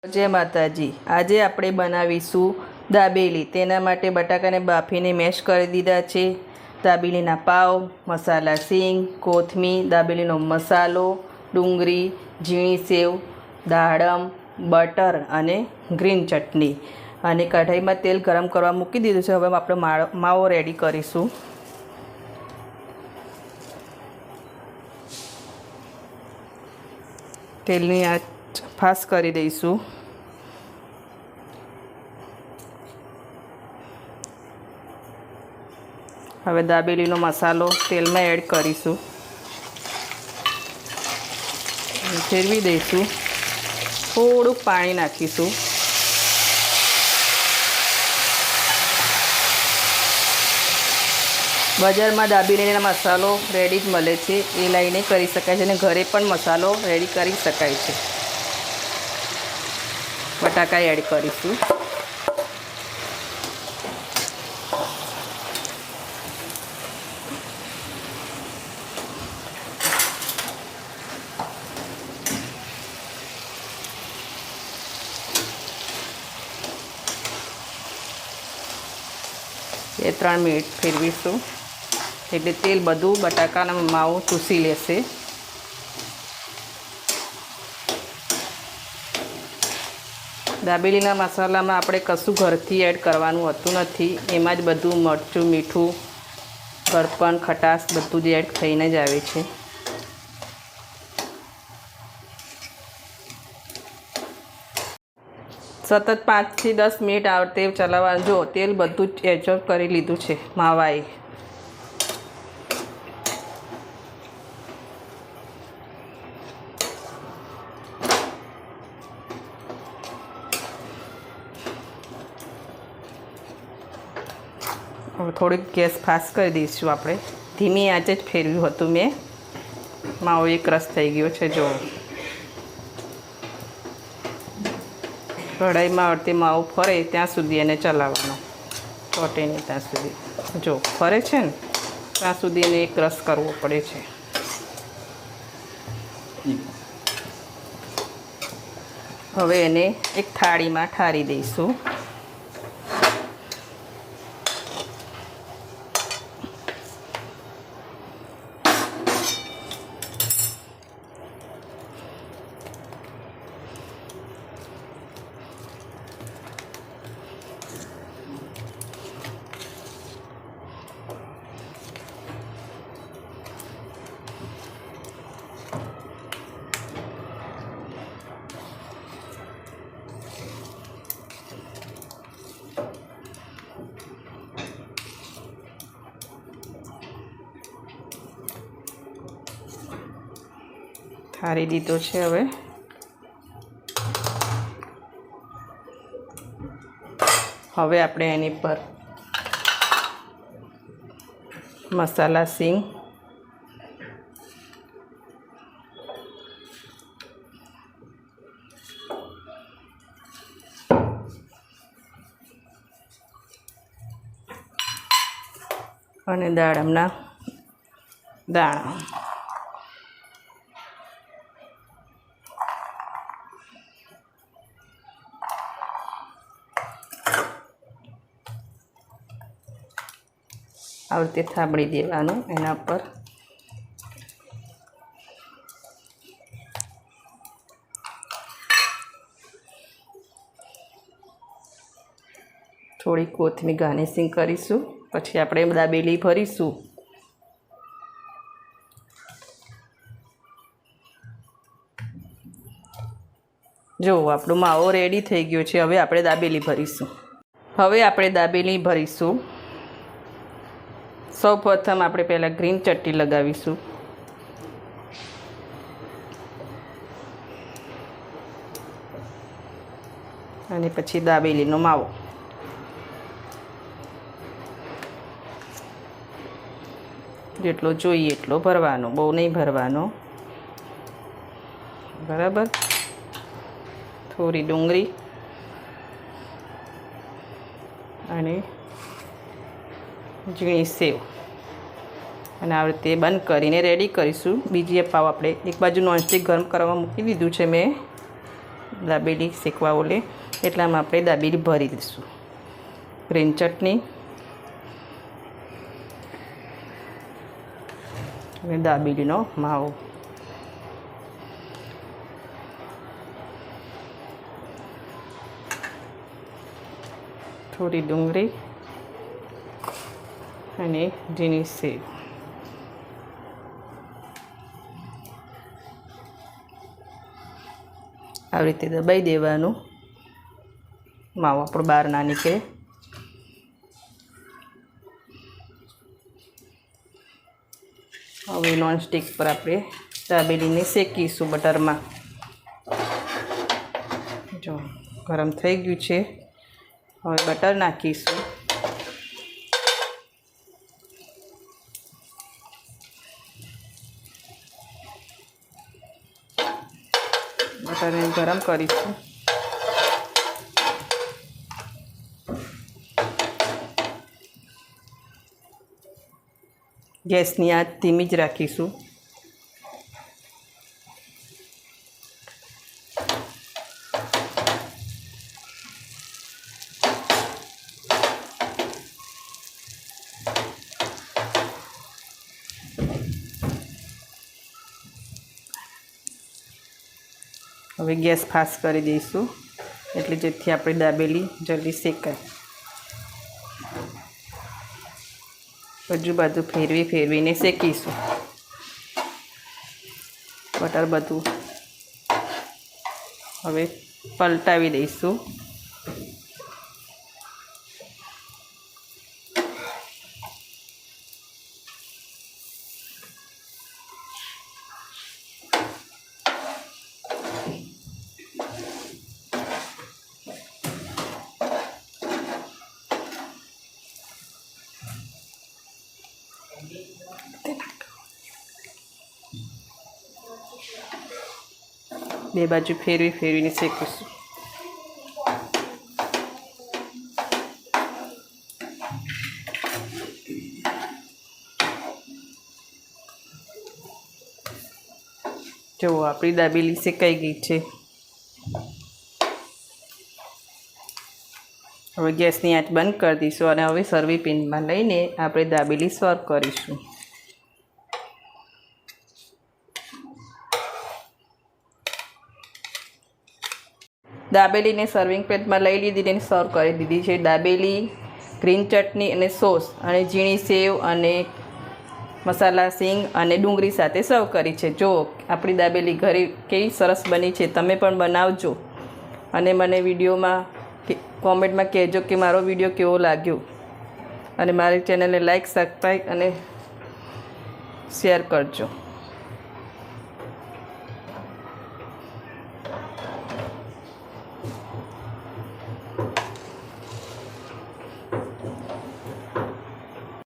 जय माताजी। आज આપણે બનાવીશું દાબેલી। તેના માટે બટાકાને બાફીને મેશ કરી દીધા છે। દાબેલીના પાવ, મસાલા સિંગ, કોથમીર, દાબેલીનો મસાલો, ડુંગળી, ઝીણી સેવ, દાડમ, બટર અને ગ્રીન ચટણી અને કઢાઈમાં તેલ ગરમ કરવા મૂકી દીધું છે। હવે આપણે માવો રેડી કરીશું। તેલની આંચ ફાસ્ટ કરી દઈશું। હવે દાબેલીનો મસાલો તેલમાં એડ કરીશું, ફેરવી દઈશું। થોડુંક પાણી નાખીશું। બજારમાં દાબેલીનો મસાલો રેડી જ મળે છે, એ લઈને કરી શકાય છે અને ઘરે પણ મસાલો રેડી કરી શકાય છે। બટાકા એડ કરીશું। એ 3 મિનિટ ફેરવીશું એટલે તેલ બધું બટાકાના માવો ચૂસી લેશે। દાબેલીના મસાલામાં આપણે કશું ઘરથી એડ કરવાનું હોતું નથી, એમાં જ બધું મરચું, મીઠું, ગળપણ, ખટાશ બધું જ એડ થઈને જ આવે છે। સતત 5 થી 10 મિનિટ આવતે ચલાવવાનું। જો તેલ બધું જ એબ્ઝોર્બ કરી લીધું છે માવાએ। હવે થોડીક ગેસ ફાસ્ટ કરી દઈશું આપણે। ધીમી આંચે જ ફેરવ્યું હતું મેં। માવો એક રસ થઈ ગયો છે। જો કઢાઈમાં અડતે માવો ફરે ત્યાં સુધી એને ચલાવવાનો, ચોટે નહીં ત્યાં સુધી। જો ફરે છે ને ત્યાં સુધી એને એક રસ કરવો પડે છે। હવે એને એક થાળીમાં ઠારી દઈશું। ઠારી દીધો છે। હવે આપણે એની પર મસાલા સિંગ, અને દાડમના દાણા આ રીતે થાબડી દેવાનું એના પર। થોડી કોથમીર ગાર્નિશિંગ કરીશું, પછી આપણે દાબેલી ભરીશું। જો આપણો માવો રેડી થઈ ગયો છે। હવે આપણે દાબેલી ભરીશું। સૌ પ્રથમ આપણે પહેલાં ગ્રીન ચટણી લગાવીશું। અને પછી દાબેલીનો માવો। જેટલો જોઈએ એટલો ભરવાનો, બહુ નહીં ભરવાનો, બરાબર। થોડી ડુંગળી અને ઝીણી સેવ અને આ રીતે બંધ કરીને રેડી કરીશું। બીજી પાવ આપણે એક બાજુ નોનસ્ટિક ગરમ કરવા મૂકી દીધું છે મેં। દાબેલી શેકવા ઓલે એટલામાં આપણે દાબેલી ભરી દઈશું. ગ્રીન ચટણી અને દાબેલીનો માવો. થોડી ડુંગળી અને ઝીણી સેવ. આવી રીતે દબાઈ દેવાનું, માવો આપણો બહાર ના નીકળે. હવે નોનસ્ટિક પર આપણે દાબેલીને શેકીશું બટરમાં. જો ગરમ થઈ ગયું છે. હવે બટર નાખીશું. બટરને ગરમ કરીશું. ગેસની આંચ ધીમી જ રાખીશું. હવે ગેસ ફાસ્ટ કરી દઈશું એટલે જેથી આપણી દાબેલી જલ્દી શેકાય. બાજુ ફેરવીને શેકીશું. બટર બધું હવે પલટાવી દઈશું. બે બાજુ ફેરવીને શેકીશું. જો આપણી દાબેલી શેકાઈ ગઈ છે. હવે ગેસની આંચ બંધ કરી દઈશું અને હવે સર્વિંગ પેનમાં લઈને આપણે દાબેલી સર્વ કરીશું. દાબેલીને સર્વિંગ પ્લેટમાં લઈ લીધી અને સર્વ કરી દીધી છે. દાબેલી ગ્રીન ચટણી અને સોસ અને ઝીણી સેવ અને મસાલા સિંગ અને ડુંગળી સાથે સર્વ કરી છે. જો આપણી દાબેલી ઘરે કેવી સરસ બની છે. તમે પણ બનાવજો અને મને વિડીયોમાં કોમેન્ટમાં કહેજો કે મારો વિડીયો કેવો લાગ્યો અને મારી ચેનલને લાઈક, સબસ્ક્રાઈબ અને શેર કરજો.